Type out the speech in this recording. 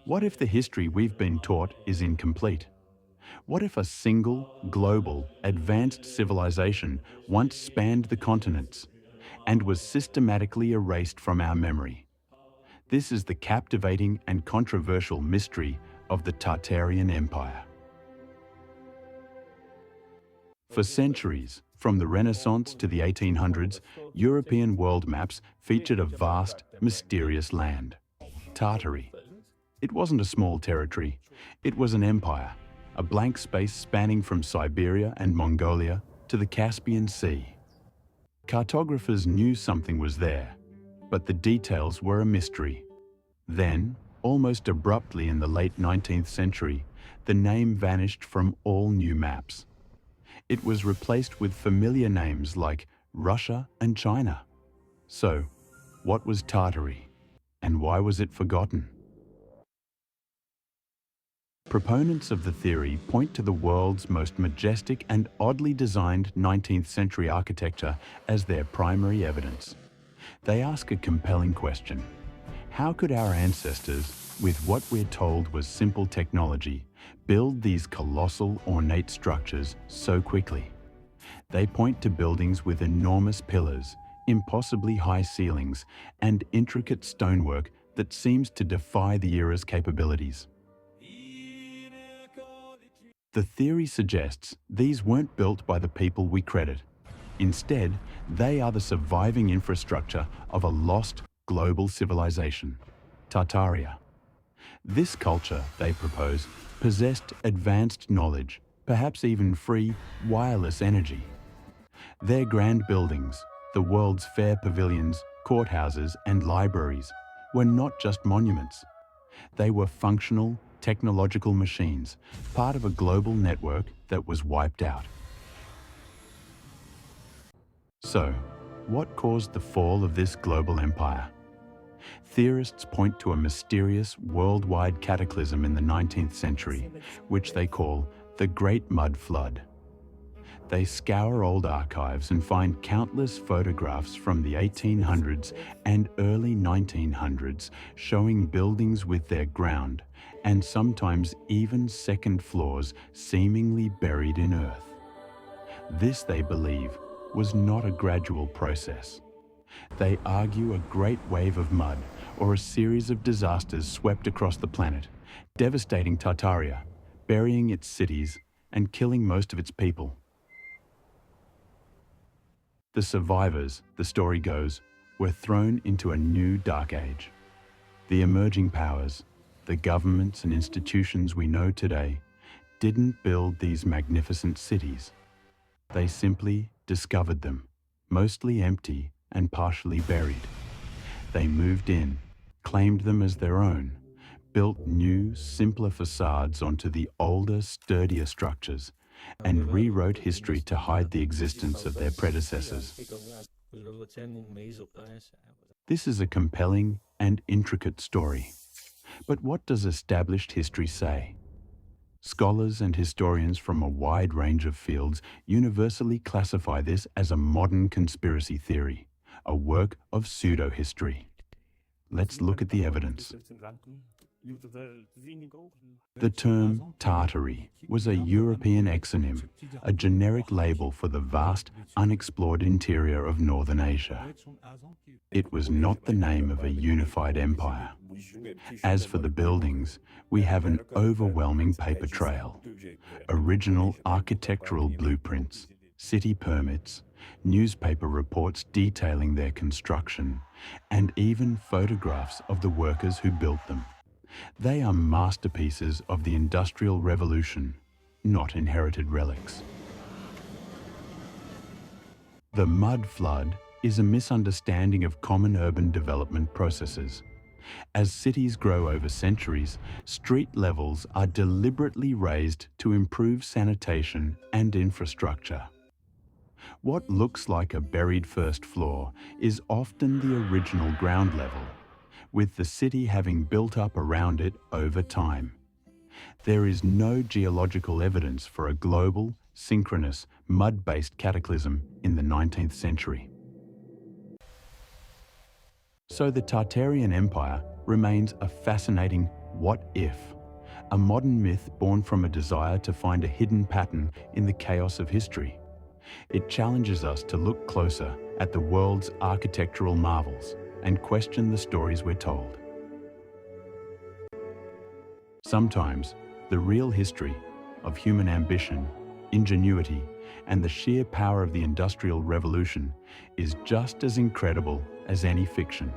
What if the history we've been taught is incomplete? What if a single, global, advanced civilization once spanned the continents and was systematically erased from our memory? This is the captivating and controversial mystery of the Tartarian Empire. For centuries, from the Renaissance to the 1800s, European world maps featured a vast, mysterious land, Tartary. It wasn't a small territory, it was an empire, a blank space spanning from Siberia and Mongolia to the Caspian Sea. Cartographers knew something was there, but the details were a mystery. Then, almost abruptly in the late 19th century, the name vanished from all new maps. It was replaced with familiar names like Russia and China. So, what was Tartary, and why was it forgotten? Proponents of the theory point to the world's most majestic and oddly designed 19th century architecture as their primary evidence. They ask a compelling question. How could our ancestors, with what we're told was simple technology, build these colossal, ornate structures so quickly? They point to buildings with enormous pillars, impossibly high ceilings, and intricate stonework that seems to defy the era's capabilities. The theory suggests these weren't built by the people we credit. Instead, they are the surviving infrastructure of a lost global civilization, Tartaria. This culture, they propose, possessed advanced knowledge, perhaps even free, wireless energy. Their grand buildings, the world's fair pavilions, courthouses, and libraries, were not just monuments. They were functional, technological machines, part of a global network that was wiped out. So, what caused the fall of this global empire? Theorists point to a mysterious worldwide cataclysm in the 19th century, which they call the Great Mud Flood. They scour old archives and find countless photographs from the 1800s and early 1900s showing buildings with their ground and sometimes even second floors seemingly buried in earth. This, they believe, was not a gradual process. They argue a great wave of mud or a series of disasters swept across the planet, devastating Tartaria, burying its cities and killing most of its people. The survivors, the story goes, were thrown into a new dark age. The emerging powers, the governments and institutions we know today, didn't build these magnificent cities. They simply discovered them, mostly empty and partially buried. They moved in, claimed them as their own, built new, simpler facades onto the older, sturdier structures, and rewrote history to hide the existence of their predecessors. This is a compelling and intricate story. But what does established history say? Scholars and historians from a wide range of fields universally classify this as a modern conspiracy theory, a work of pseudo-history. Let's look at the evidence. The term Tartary was a European exonym, a generic label for the vast, unexplored interior of Northern Asia. It was not the name of a unified empire. As for the buildings, we have an overwhelming paper trail. Original architectural blueprints, city permits, newspaper reports detailing their construction, and even photographs of the workers who built them. They are masterpieces of the Industrial Revolution, not inherited relics. The mud flood is a misunderstanding of common urban development processes. As cities grow over centuries, street levels are deliberately raised to improve sanitation and infrastructure. What looks like a buried first floor is often the original ground level, with the city having built up around it over time. There is no geological evidence for a global, synchronous, mud-based cataclysm in the 19th century. So the Tartarian Empire remains a fascinating What if? A modern myth born from a desire to find a hidden pattern in the chaos of history. It challenges us to look closer at the world's architectural marvels and question the stories we're told. Sometimes, the real history of human ambition, ingenuity, and the sheer power of the Industrial Revolution is just as incredible as any fiction.